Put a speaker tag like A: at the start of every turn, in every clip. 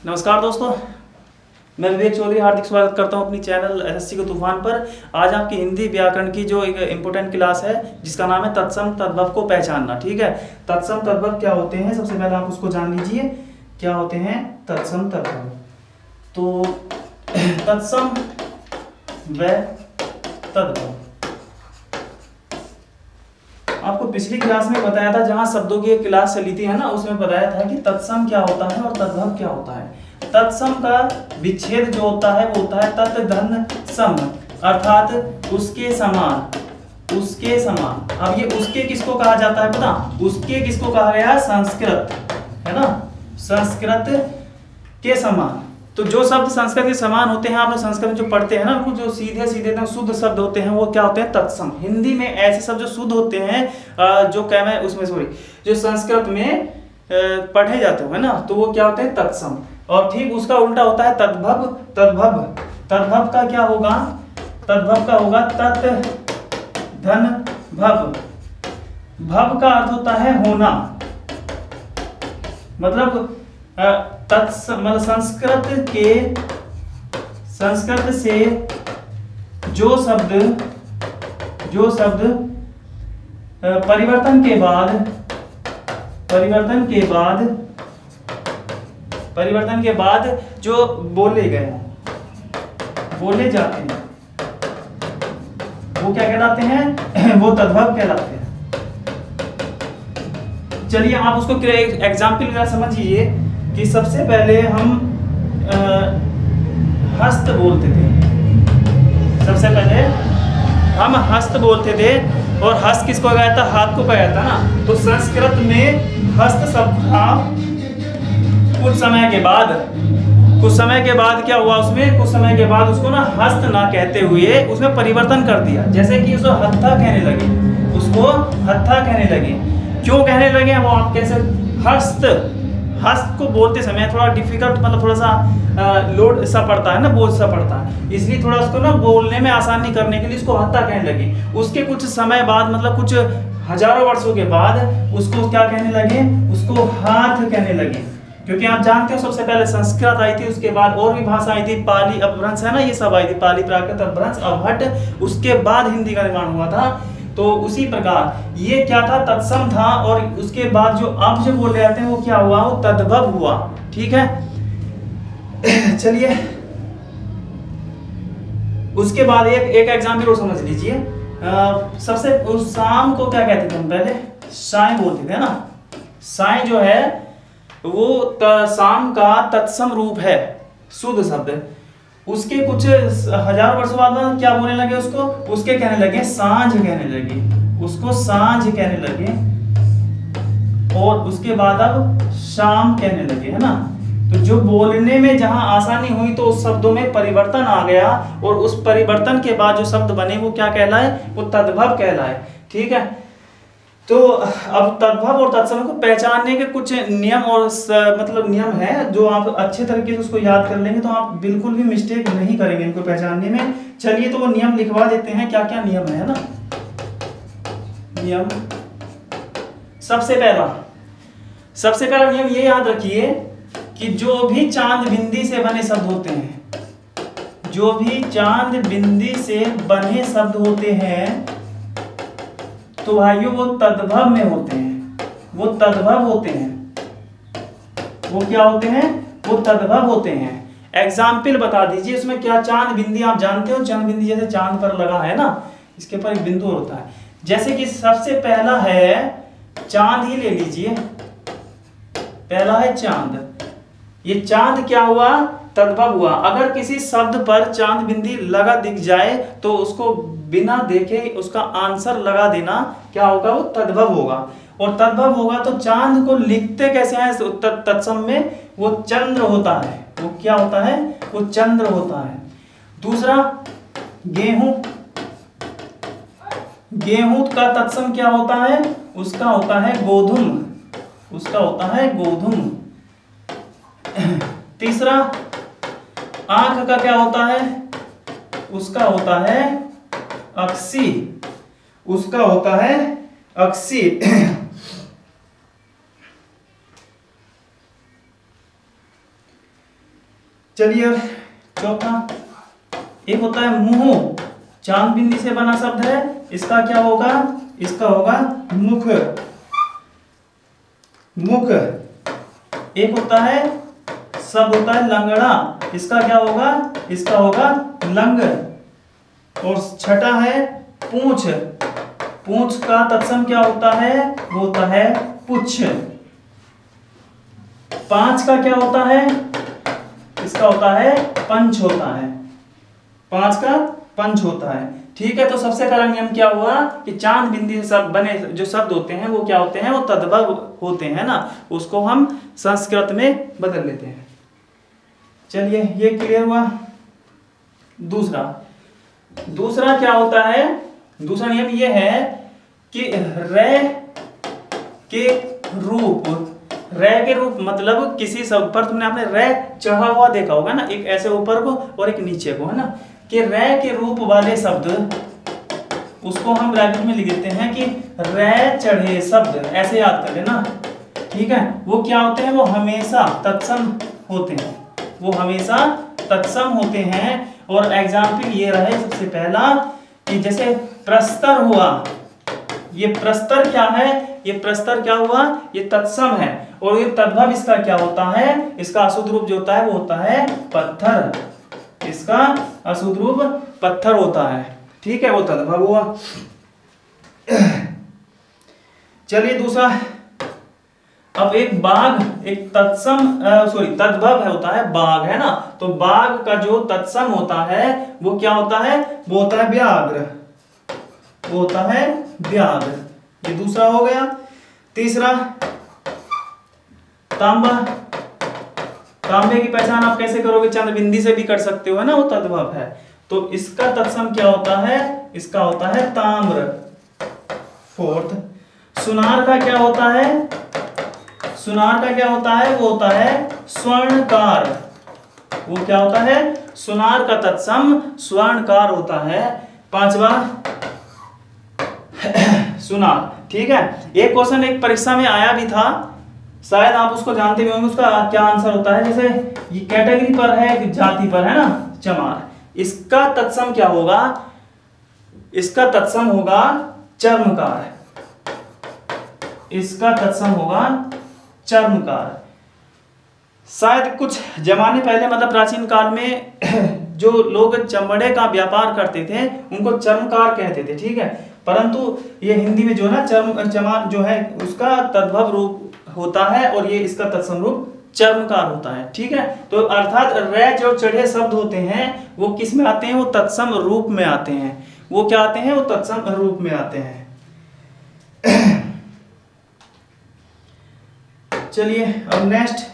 A: नमस्कार दोस्तों, मैं विवेक चौधरी हार्दिक स्वागत करता हूं अपनी चैनल एसएससी के तूफान पर। आज आपकी हिंदी व्याकरण की जो एक इम्पोर्टेंट क्लास है जिसका नाम है तत्सम तद्भव को पहचानना। ठीक है, तत्सम तद्भव क्या होते हैं, सबसे पहले आप उसको जान लीजिए क्या होते हैं तत्सम तद्भव। तो तत्सम व तद्भव आपको पिछली क्लास में बताया था, जहां शब्दों की एक क्लास चली थी है ना, उसमें बताया था कि तत्सम क्या होता है और तद्भव क्या होता है। तत्सम का विच्छेद जो होता है वो होता है तत् धन सम, अर्थात उसके समान। उसके समान, अब ये उसके किसको कहा जाता है पता? उसके किसको कहा गया है? संस्कृत, है ना, संस्कृत के समान। तो जो शब्द संस्कृत के समान होते हैं, आप लोग संस्कृत में जो पढ़ते हैं ना, वो जो सीधे सीधे शुद्ध शब्द होते हैं वो क्या होते हैं? तत्सम। हिंदी में ऐसे शब्द जो शुद्ध होते हैं, जो क्या मैं उसमें सॉरी जो संस्कृत में पढ़े जाते हो है ना, तो वो क्या होते हैं? तत्सम। और ठीक उसका उल्टा होता है तद्भव। तद्भव तद्भव का क्या होगा? तद्भव का होगा तत् धन भव। भव का अर्थ होता है होना, मतलब मतलब संस्कृत से जो शब्द परिवर्तन के बाद जो बोले जाते हैं वो क्या कहलाते हैं? वो तद्भव कहलाते हैं। चलिए आप उसको एग्जाम्पल समझिए कि सबसे पहले हम हस्त बोलते थे। सबसे पहले हम हस्त बोलते थे, और हस्त किसको कहा जाता? हाथ को कहा जाता ना। तो संस्कृत में हस्त शब्द था। कुछ समय के बाद क्या हुआ उसमें? कुछ समय के बाद उसको ना हस्त ना कहते हुए उसमें परिवर्तन कर दिया। जैसे कि उसको हत्था कहने लगे। क्यों कहने लगे वो आप कैसे? हस्त को बोलते समय थोड़ा डिफिकल्ट, मतलब थोड़ा सा लोड सा पड़ता है ना, बोझ सा पड़ता है, इसलिए थोड़ा उसको ना बोलने में आसानी करने के लिए उसको हत्था कहने लगे। उसके कुछ समय बाद, मतलब कुछ हजारों वर्षों के बाद उसको क्या कहने लगे? उसको हाथ कहने लगे। क्योंकि आप जानते हो सबसे पहले संस्कृत आई थी, उसके बाद और भी भाषा आई थी, पाली अपभ्रंश है ना, ये सब आई थी, पाली प्राकृत अपभ्रंश अवहट, उसके बाद हिंदी का निर्माण हुआ था। तो उसी प्रकार ये क्या था? तत्सम था, और उसके बाद जो अब जो बोले जाते हैं वो क्या हुआ? वो तद्भव हुआ। ठीक है, चलिए उसके बाद एक एग्जाम्पल और समझ लीजिए। सबसे उस शाम को क्या कहते थे हम? पहले साय बोलते थे ना। साय जो है वो शाम का तत्सम रूप है, शुद्ध शब्द। उसके कुछ हजार वर्षों बाद क्या बोलने लगे? उसके कहने लगे सांझ कहने लगे, उसको सांझ कहने लगे, और उसके बाद अब शाम कहने लगे, है ना। तो जो बोलने में जहां आसानी हुई तो उस शब्दों में परिवर्तन आ गया, और उस परिवर्तन के बाद जो शब्द बने वो क्या कहलाए? वो तद्भव कहलाए। ठीक है, तो अब तद्भव और तत्सम को पहचानने के कुछ नियम और मतलब नियम है, जो आप अच्छे तरीके से उसको याद कर लेंगे तो आप बिल्कुल भी मिस्टेक नहीं करेंगे इनको पहचानने में। चलिए तो वो नियम लिखवा देते हैं, क्या क्या नियम है ना। नियम, सबसे पहला नियम ये याद रखिए कि जो भी चांद बिंदी से बने शब्द होते हैं, तो भाइयों वो तद्भव में होते हैं। वो क्या होते हैं? वो तद्भव होते हैं। एग्जाम्पल बता दीजिए उसमें क्या? चांद बिंदी आप जानते हो, चांद बिंदी जैसे चांद पर लगा है ना, इसके पर एक बिंदु होता है। जैसे कि सबसे पहला है चांद, ही ले लीजिए, पहला है चांद। ये चांद क्या हुआ? तद्भव हुआ। अगर किसी शब्द पर चांद बिंदी लगा दिख जाए तो उसको बिना देखे उसका आंसर लगा देना क्या होगा? वो तद्भव होगा। और तद्भव होगा तो चांद को लिखते कैसे हैं तत्सम में? वो चंद्र होता है। वो क्या होता है? वो चंद्र होता है। दूसरा गेहूं का तत्सम क्या होता है? उसका होता है गोधूम। तीसरा आंख का क्या होता है? उसका होता है अक्सी। चलिए अब चौथा, एक होता है मुंह, चांद बिंदी से बना शब्द है, इसका क्या होगा, इसका होगा मुख, मुख। एक होता है शब्द होता है लंगड़ा, इसका क्या होगा, इसका होगा लंग। और छठा है पूंछ, पूंछ का तत्सम क्या होता है, वो होता है पुच्छ। पांच का क्या होता है, इसका होता है पंच होता है, पांच का पंच होता है। ठीक है, तो सबसे पहला नियम क्या हुआ कि चांद बिंदी से सब बने जो शब्द होते हैं वो क्या होते हैं, वो तद्भव होते हैं ना, उसको हम संस्कृत में बदल लेते हैं। चलिए ये क्लियर हुआ। दूसरा, दूसरा क्या होता है, दूसरा नियम ये है कि रे के रूप, रे के रूप मतलब किसी शब्द पर तुमने आपने रे चढ़ा हुआ देखा होगा ना, एक ऐसे ऊपर को और एक नीचे को, है ना, कि रे के रूप वाले शब्द उसको हम ब्रैकेट में लिख देते हैं कि रे चढ़े शब्द, ऐसे याद कर लेना। ठीक है, वो क्या होते हैं, वो हमेशा तत्सम होते हैं, वो हमेशा तत्सम होते हैं। और एग्जाम्पल ये रहे सबसे पहला कि जैसे प्रस्तर हुआ, ये प्रस्तर क्या है, ये प्रस्तर क्या हुआ, ये तत्सम है। और ये तद्भव इसका क्या होता है, इसका अशुद्ध रूप जो होता है वो होता है पत्थर, इसका अशुद्ध रूप पत्थर होता है। ठीक है, वो तद्भव हुआ। चलिए दूसरा, अब एक बाघ, एक तत्सम तद्भव है होता है बाघ, है ना, तो बाघ का जो तत्सम होता है वो क्या होता है, वो होता है व्याघ्र, वो होता है व्याघ्र। ये दूसरा हो गया। तीसरा तांबा, तांबे की पहचान आप कैसे करोगे, चंद्र बिंदी से भी कर सकते हो, है ना, वो तद्भव है। तो इसका तत्सम क्या होता है, इसका होता है ताम्र। फोर्थ, सुनार का क्या होता है, सुनार का क्या होता है, वो होता है स्वर्णकार, वो क्या होता है, सुनार का तत्सम स्वर्णकार होता है। पांचवा सुनार। ठीक है, एक क्वेश्चन एक परीक्षा में आया भी था, शायद आप उसको जानते भी होंगे, उसका क्या आंसर होता है, जैसे ये कैटेगरी पर है, जाति पर है ना, चमार, इसका तत्सम क्या होगा, इसका तत्सम होगा चर्मकार, इसका तत्सम होगा चर्मकार। शायद कुछ जमाने पहले मतलब प्राचीन काल में जो लोग चमड़े का व्यापार करते थे उनको चर्मकार कहते थे। ठीक है, परंतु ये हिंदी में जो है ना चमार जो है उसका तद्भव रूप होता है और ये इसका तत्सम रूप चर्मकार होता है। ठीक है, तो अर्थात रे जो चढ़े शब्द होते हैं वो किस में आते हैं, वो तत्सम रूप में आते हैं, वो क्या आते हैं, वो तत्सम रूप में आते हैं। चलिए अब नेक्स्ट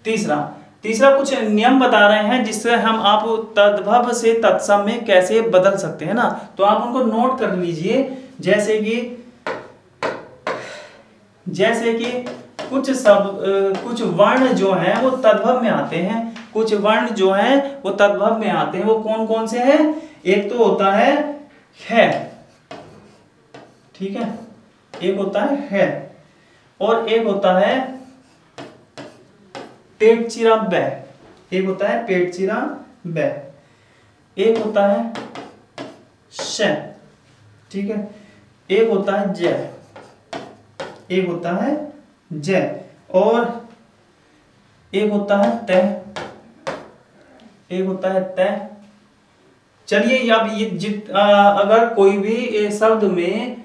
A: तीसरा, तीसरा कुछ नियम बता रहे हैं जिससे हम आप तद्भव से तत्सम में कैसे बदल सकते हैं ना, तो आप उनको नोट कर लीजिए। जैसे कि कुछ कुछ वर्ण जो हैं वो तद्भव में आते हैं, कुछ वर्ण जो हैं वो तद्भव में आते हैं, वो कौन कौन से हैं, एक तो होता है, ठीक है, एक होता है और एक होता है पेट चिरा बै, एक होता है पेट चिरा बै, एक होता है श, ठीक है, एक होता है जय, एक होता है जय और एक होता है तय, एक होता है तय। चलिए अब ये अगर कोई भी शब्द में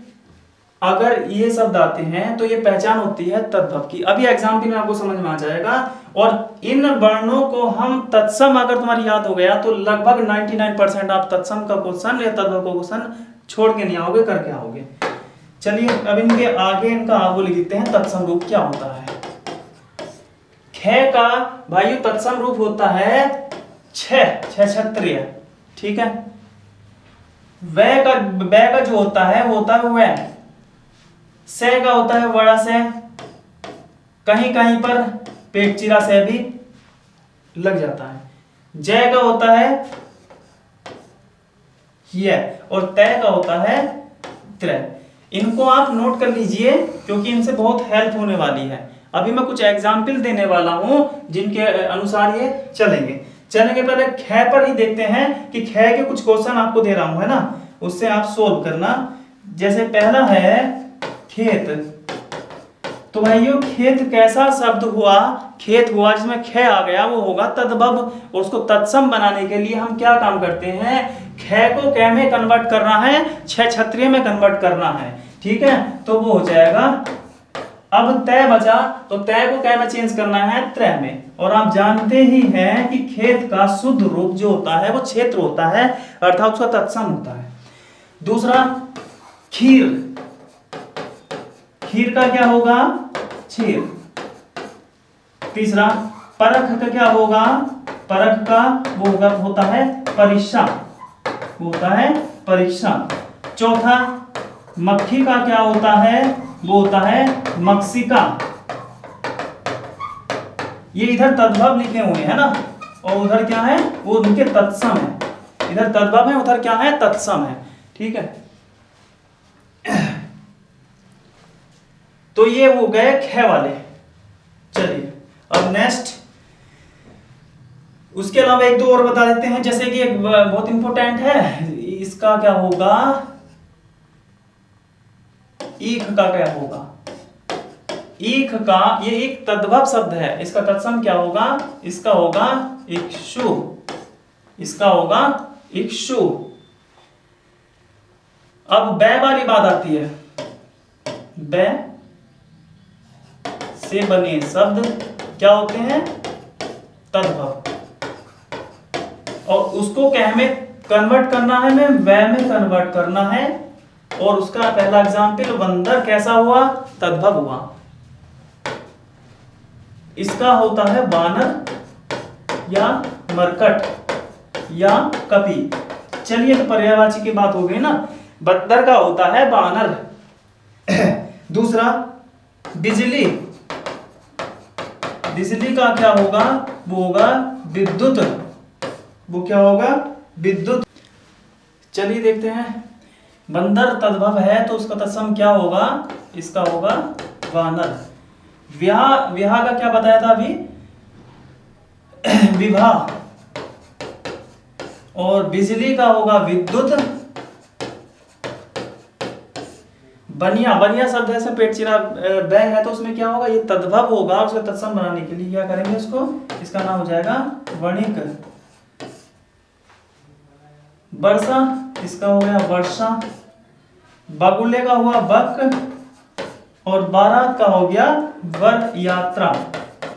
A: अगर ये शब्द आते हैं तो ये पहचान होती है तद्भव की। अभी एग्जाम्पल में आपको समझ में आ जाएगा। और इन वर्णों को हम तत्सम अगर तुम्हारी याद हो गया तो लगभग 99% आप तत्सम का क्वेश्चन या तद्भव का क्वेश्चन छोड़ के नहीं आओगे, करके आओगे। चलिए अब इनके आगे इनका आगो लिख देते हैं तत्सम रूप क्या होता है। ख का भाई तत्सम रूप होता है क्षत्रिय, ठीक है। वै का जो होता है वो होता है वै। से का होता है बड़ा से, कहीं कहीं पर पेट चिरा से भी लग जाता है। जय का होता है ये और तय का होता है त्रय। इनको आप नोट कर लीजिए क्योंकि इनसे बहुत हेल्प होने वाली है। अभी मैं कुछ एग्जाम्पल देने वाला हूं जिनके अनुसार ये चलेंगे पहले ख पर ही देखते हैं कि ख के कुछ क्वेश्चन आपको दे रहा हूं, है ना, उससे आप सोल्व करना। जैसे पहला है खेत। तो भाइयों खेत कैसा शब्द हुआ, खेत हुआ जिसमें ख आ गया, वो होगा तद्भव। और उसको तत्सम बनाने के लिए हम क्या काम करते हैं, ख को कै में कन्वर्ट करना है, छह छत्रिय में कन्वर्ट करना है, ठीक है। तो वो हो जाएगा। अब तय बचा, तो तय को कै में चेंज करना है, त्रय में। और आप जानते ही हैं कि खेत का शुद्ध रूप जो होता है वो क्षेत्र होता है, अर्थात उसका तत्सम होता है। दूसरा खीर, खीर का क्या होगा, क्षीर। तीसरा परख का क्या होगा, परख का वो होता है परीक्षा, वो होता है परीक्षा। चौथा मक्खी का क्या होता है, वो होता है मक्षिका। ये इधर तद्भव लिखे हुए हैं ना, और उधर क्या है, वो उनके तत्सम है। इधर तद्भव है, उधर क्या है, तत्सम है, ठीक है। तो ये हो गए ख वाले। चलिए अब नेक्स्ट, उसके अलावा एक दो और बता देते हैं। जैसे कि एक बहुत इंपॉर्टेंट है, इसका क्या होगा, ईख का क्या होगा। ईख का ये एक तद्भव शब्द है, इसका तत्सम क्या होगा, इसका होगा इक्षु, इसका होगा इक्षु। अब बै वाली बात आती है, बै से बने शब्द क्या होते हैं, तद्भव। और उसको क्या हमें कन्वर्ट करना है, हमें वै में कन्वर्ट करना है। और उसका पहला एग्जाम्पल बंदर कैसा हुआ, तद्भव हुआ। इसका होता है वानर या मरकट या कपि। चलिए तो पर्यायवाची की बात हो गई ना, बंदर का होता है वानर। दूसरा बिजली, बिजली का क्या होगा, वो होगा विद्युत, वो क्या होगा, विद्युत। चलिए देखते हैं, बंदर तद्भव है तो उसका तत्सम क्या होगा, इसका होगा वानर। विवाह, विवाह का क्या बताया था अभी, विवाह। और बिजली का होगा विद्युत। बनिया, बनिया शब्द ऐसे पेट चिरा बै है तो उसमें क्या होगा, ये तद्भव होगा। उसका तत्सम बनाने के लिए क्या करेंगे, उसको, इसका नाम हो जाएगा वणिक। वर्षा, इसका हो गया वर्षा। बगुले का हुआ बक। और बारात का हो गया वर यात्रा,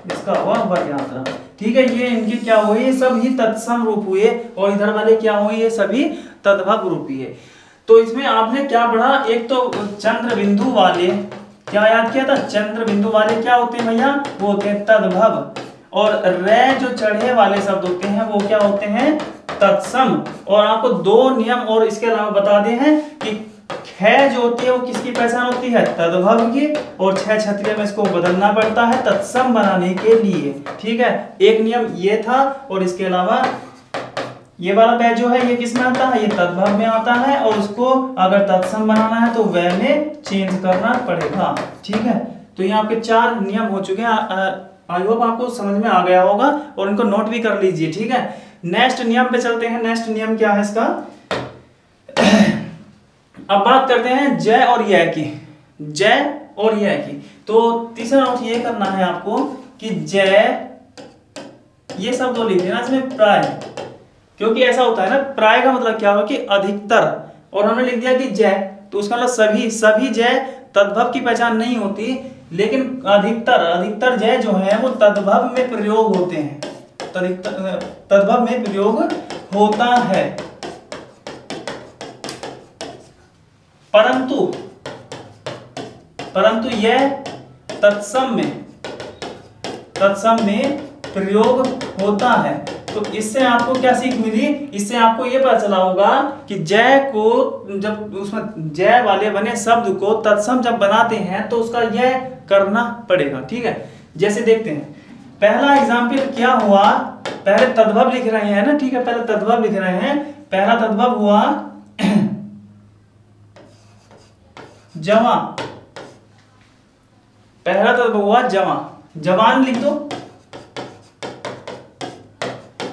A: इसका हुआ वर यात्रा, ठीक है। ये इनके क्या हुए, ये सब ही तत्सम रूप हुए। और इधर वाले क्या हुए, ये सभी तद्भव रूप हुए। तो इसमें आपने क्या पढ़ा, एक तो चंद्र बिंदु वाले, क्या याद किया था, चंद्र बिंदु वाले क्या होते हैं भैया, वो होते हैं तद्भव। और रे जो चढ़े वाले शब्द होते हैं वो क्या होते हैं, तत्सम। और आपको दो नियम और इसके अलावा बता दे हैं कि ख जो होती है वो किसकी पहचान होती है, तद्भव की। और छह छत्रिय में इसको बदलना पड़ता है तत्सम बनाने के लिए, ठीक है। एक नियम ये था। और इसके अलावा ये वाला बै जो है ये किस में आता है, ये तद्भव में आता है। और उसको अगर तत्सम बनाना है तो वै में चेंज करना पड़ेगा, ठीक है। तो ये आपके 4 नियम हो चुके हैं। आई होप आपको समझ में आ गया होगा और इनको नोट भी कर लीजिए, ठीक है। नेक्स्ट नियम पे चलते हैं। नेक्स्ट नियम क्या है इसका, अब बात करते हैं जय और य की, जय और य की। तो तीसरा नोट ये करना है आपको कि जय, ये सब तो लिख देना इसमें प्राय, क्योंकि ऐसा होता है ना, प्राय का मतलब क्या हो कि अधिकतर। और हमने लिख दिया कि जय, तो उसका मतलब सभी, सभी जय तद्भव की पहचान नहीं होती, लेकिन अधिकतर, अधिकतर जय जो है वो तद्भव में प्रयोग होते हैं, तद्भव में प्रयोग होता है। परंतु, परंतु यह तत्सम में प्रयोग होता है। तो इससे आपको क्या सीख मिली, इससे आपको यह पता चला होगा कि जय को, जब उसमें जय वाले बने शब्द को तत्सम जब बनाते हैं तो उसका यह करना पड़ेगा, ठीक है। जैसे देखते हैं, पहला एग्जाम्पल क्या हुआ, पहले तद्भव लिख रहे हैं ना, ठीक है, पहले तद्भव लिख रहे हैं। पहला तद्भव हुआ जवां, पहला तत्व हुआ जवा, जवान लिख दो।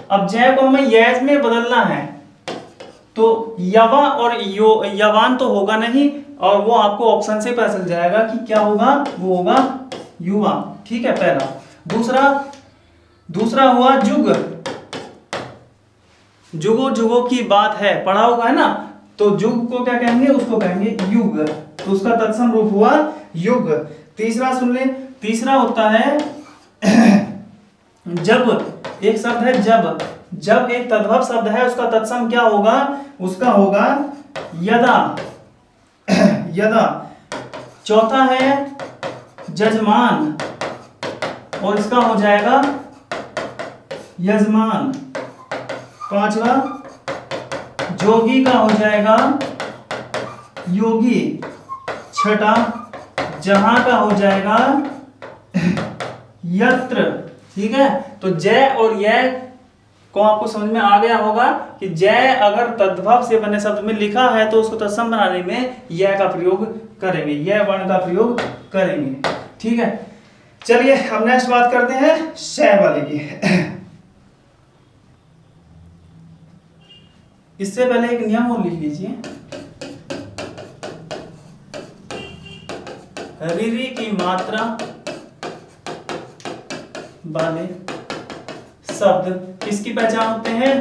A: अब जय को हमें यज में बदलना है, तो यवा और यवान तो होगा नहीं, और वो आपको ऑप्शन से पता चल जाएगा कि क्या होगा, वो होगा युवा। ठीक है, पहला। दूसरा हुआ जुग, जुगो जुगो की बात है, पढ़ा होगा है ना। तो जुग को क्या कहेंगे, उसको कहेंगे युग, तो उसका तत्सम रूप हुआ युग। तीसरा सुन ले, तीसरा होता है जब, एक शब्द है जब एक तद्भव शब्द है, उसका तत्सम क्या होगा, उसका होगा यदा, यदा। चौथा है जजमान, और इसका हो जाएगा यजमान। पांचवा जोगी का हो जाएगा योगी। छठा जहां का हो जाएगा यत्र। ठीक है, तो जय और यह को आपको समझ में आ गया होगा कि जय अगर तद्भव से बने शब्द में लिखा है तो उसको तत्सम बनाने में यह का प्रयोग करेंगे, यह वर्ण का प्रयोग करेंगे। ठीक है, चलिए अब नेक्स्ट बात करते हैं शय वाले की। इससे पहले एक नियम और लिख लीजिए, रीरी की मात्रा वाले शब्द किसकी पहचान होते हैं,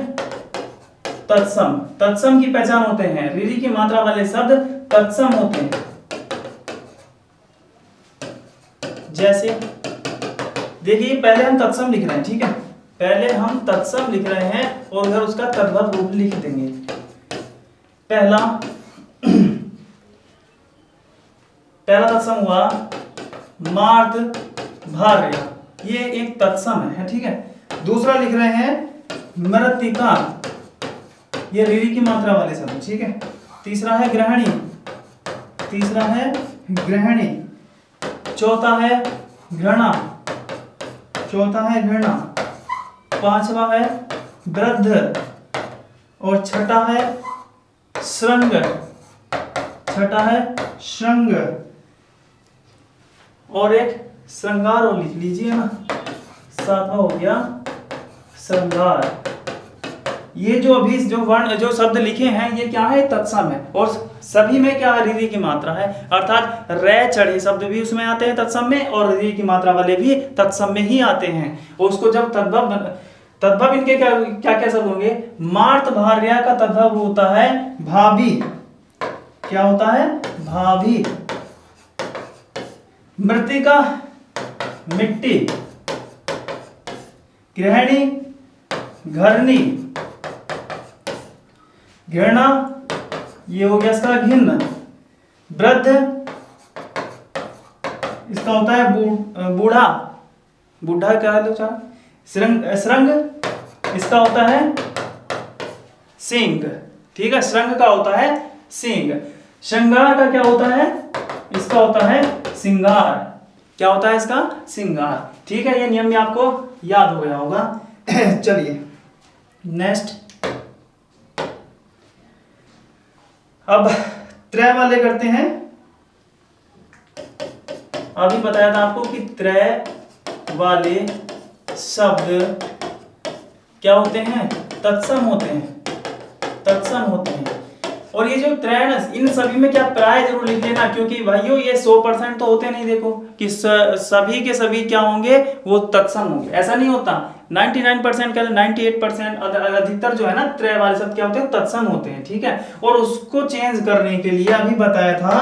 A: तत्सम, तत्सम की पहचान होते हैं। रीरी की मात्रा वाले शब्द तत्सम होते हैं। जैसे देखिए, पहले हम तत्सम लिख रहे हैं, ठीक है, पहले हम तत्सम लिख रहे हैं और उधर उसका तद्भव रूप लिख देंगे। पहला तत्सम हुआ मार्द भार्य, ये एक तत्सम है, ठीक है। दूसरा लिख रहे हैं मृत्तिका, ये रीरी की मात्रा वाले शब्द, ठीक है। तीसरा है ग्रहणी, तीसरा है ग्रहणी। चौथा है घृणा, चौथा है घृणा। पांचवा है वृद्ध, और छठा है श्रृंग, छठा है श्रृंग। और एक श्रृंगार और लिख लीजिए ना, सातवां हो गया श्रृंगार। ये जो अभी जो वर्ण जो शब्द लिखे हैं ये क्या है, तत्सम है, और सभी में क्या रीरी की मात्रा है, अर्थात रे चढ़े शब्द भी उसमें आते हैं तत्सम में, और रीरी की मात्रा वाले भी तत्सम में ही आते हैं। और उसको जब तद्भव इनके क्या क्या क्या शब्द होंगे, मार्त भार्या का तद्भव होता है भाभी, क्या होता है, भाभी। मृत्तिका मिट्टी, गृहिणी घरनी, घृणा ये हो गया इसका घिन्न, वृद्ध इसका होता है बूढ़ा, बूढ़ा क्या है लोग, श्रृंग इसका होता है सिंह, ठीक है, श्रृंग का होता है सिंह। श्रृंगार का क्या होता है, इसका होता है सिंगार, क्या होता है इसका, सिंगार। ठीक है, ये नियम भी आपको याद हो गया होगा। चलिए नेक्स्ट, अब त्रय वाले करते हैं। अभी बताया था आपको कि त्रय वाले शब्द क्या होते हैं, तत्सम होते हैं, तत्सम होते हैं। और ये जो त्रय इन सभी में क्या प्राय जरूर लिख लेना, क्योंकि भाइयों ये 100% तो होते नहीं, देखो कि सभी के सभी क्या होंगे, वो तत्सम होंगे, ऐसा नहीं होता। 99% का 98% अधिकतर जो है ना त्रय वाले शब्द क्या होते हैं, तत्सम होते हैं, ठीक है। और उसको चेंज करने के लिए अभी बताया था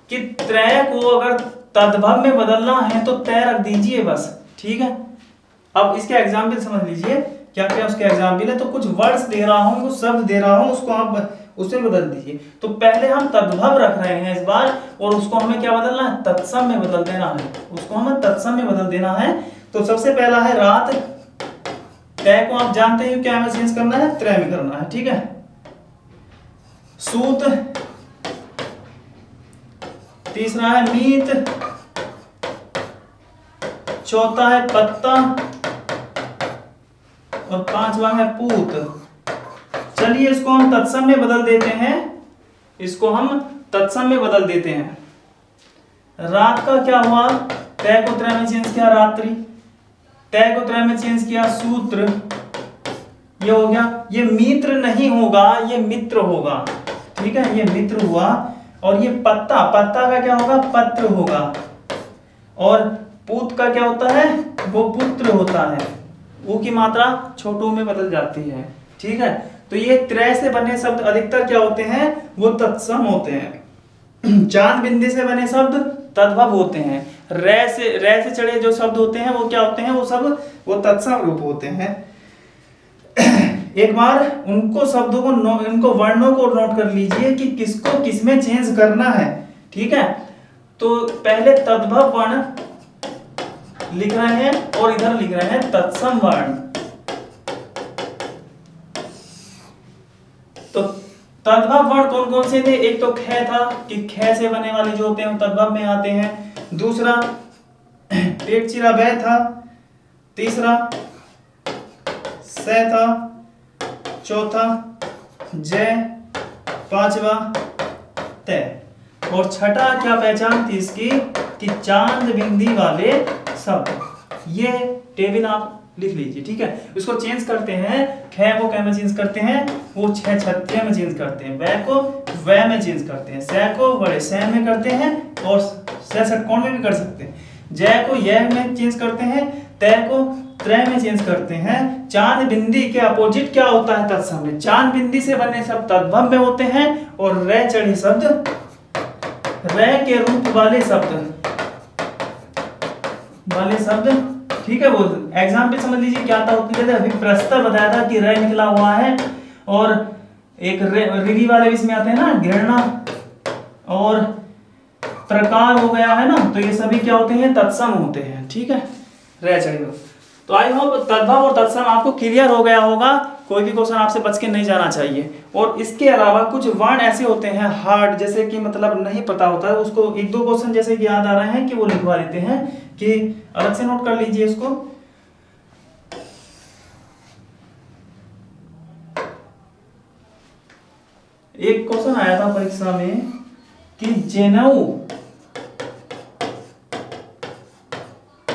A: कि त्रय को अगर तद्भव में बदलना है तो तय रख दीजिए बस, ठीक है। अब इसके एग्जाम्पल समझ लीजिए, क्या क्या उसके एग्जाम्पल है। तो कुछ वर्ड्स दे रहा हूं, कुछ शब्द दे रहा हूं, उसको आप उससे बदल दीजिए। तो पहले हम तद्भव रख रहे हैं इस बार, और उसको हमें क्या बदलना है, तत्सम में बदल देना है, उसको हमें तत्सम में बदल देना है। तो सबसे पहला है रात, तय को आप जानते हैं क्या हमें चेंज करना है, त्रय में करना है, ठीक है। सूत, तीसरा है मीत, चौथा है पत्ता, और पांचवा है पूत। चलिए इसको हम तत्सम में बदल देते हैं, इसको हम तत्सम में बदल देते हैं। रात का क्या हुआ, तय को त्रय में चेंज किया रात्रि, तय को त्रय में चेंज किया सूत्र, ये हो गया। ये मित्र नहीं होगा, ये मित्र होगा, ठीक है, ये मित्र हुआ। और ये पत्ता, पत्ता का क्या होगा, पत्र होगा। और पूत का क्या होता है, वो पुत्र होता है। ऊ की मात्रा छोटू में बदल जाती है, ठीक है। तो ये त्रय से बने शब्द अधिकतर क्या होते हैं, वो तत्सम होते हैं। चांद बिंदी से बने शब्द तद्भव होते हैं। रै से चढ़े जो शब्द होते हैं वो क्या होते हैं, वो सब वो तत्सम रूप होते हैं। एक बार उनको शब्दों को इनको वर्णों को नोट कर लीजिए कि किसको किसमें चेंज करना है, ठीक है। तो पहले तद्भव वर्ण लिख रहे हैं और इधर लिख रहे हैं तत्सम वर्ण। तो तद्भव वर्ण कौन कौन से थे, एक तो ख था कि ख से बने वाले जो होते हैं वो तद्भव में आते हैं। दूसरा पेट चिरा बै था। तीसरा से था। चौथा जय। पांचवा तय। और छठा क्या पहचान थी इसकी कि चांद बिंदी वाले शब्द। ये टेबल आप लिख लीजिए, ठीक है। इसको चेंज करते हैं, ख को क में चेंज करते हैं, वो छ छत्ते में चेंज करते हैं, वै को वै में चेंज करते हैं, सै को बड़े सै में करते हैं और सै षटकोण में भी कर सकते हैं। जय को य में चेंज करते हैं, तय को त्रय में चेंज करते हैं। चांद बिंदी के अपोजिट क्या होता है तत्सम में, चांद बिंदी से बने शब्द तद्भव में होते हैं और रै चढ़े शब्द, रै के रूप वाले शब्द, ठीक है। वो एग्जाम्पल समझ लीजिए क्या था, उसने अभी प्रस्ताव बताया था कि रै निकला हुआ है और एक ऋगी वाले इसमें आते हैं ना, घृणा और प्रकार हो गया है ना, तो ये सभी क्या होते हैं, तत्सम होते हैं, ठीक है। रै चढ़े। तो आई होप तद्भव और तत्सम आपको क्लियर हो गया होगा, कोई भी क्वेश्चन आपसे बच के नहीं जाना चाहिए। और इसके अलावा कुछ वर्ण ऐसे होते हैं हार्ड, जैसे कि मतलब नहीं पता होता है उसको, एक दो क्वेश्चन जैसे कि याद आ रहे हैं कि वो लिखवा देते हैं, कि अलग से नोट कर लीजिए इसको। एक क्वेश्चन आया था परीक्षा में कि जेनऊ,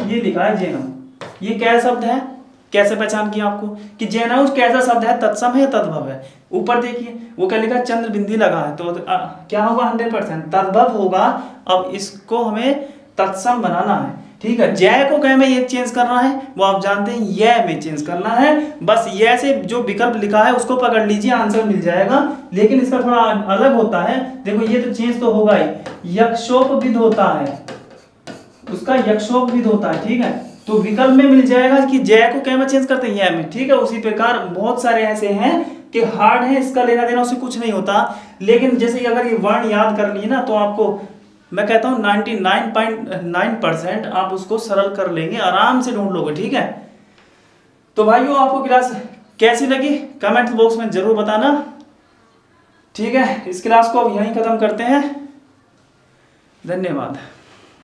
A: ये लिखा है जेनऊ, ये क्या शब्द है, कैसे पहचान किया आपको कि जेनऊ कैसा शब्द है, तत्सम है तद्भव है। ऊपर देखिए वो क्या लिखा, चंद्र बिंदी लगा है, तो क्या होगा 100% तद्भव होगा। अब इसको हमें तत्सम बनाना है, ठीक है। जय को कै में ये चेंज करना है, वो आप जानते हैं य में चेंज करना है। बस य से जो विकल्प लिखा है उसको पकड़ लीजिए, आंसर मिल जाएगा। लेकिन इसका थोड़ा अलग होता है, देखो ये तो चेंज तो होगा ही, यक्षोपविद होता है, उसका यक्षोपविद होता है, ठीक है। तो विकल्प में मिल जाएगा कि जय को कै में चेंज करते हैं य में, ठीक है। उसी प्रकार बहुत सारे ऐसे हैं कि हार्ड है, इसका लेना देना उससे कुछ नहीं होता। लेकिन जैसे कि अगर ये वर्ण याद कर लिए ना, तो आपको मैं कहता हूँ 99.9% आप उसको सरल कर लेंगे, आराम से ढूंढ लोगे, ठीक है। तो भाइयों आपको क्लास कैसी लगी कमेंट बॉक्स में जरूर बताना, ठीक है। इस क्लास को अब यहीं खत्म करते हैं, धन्यवाद।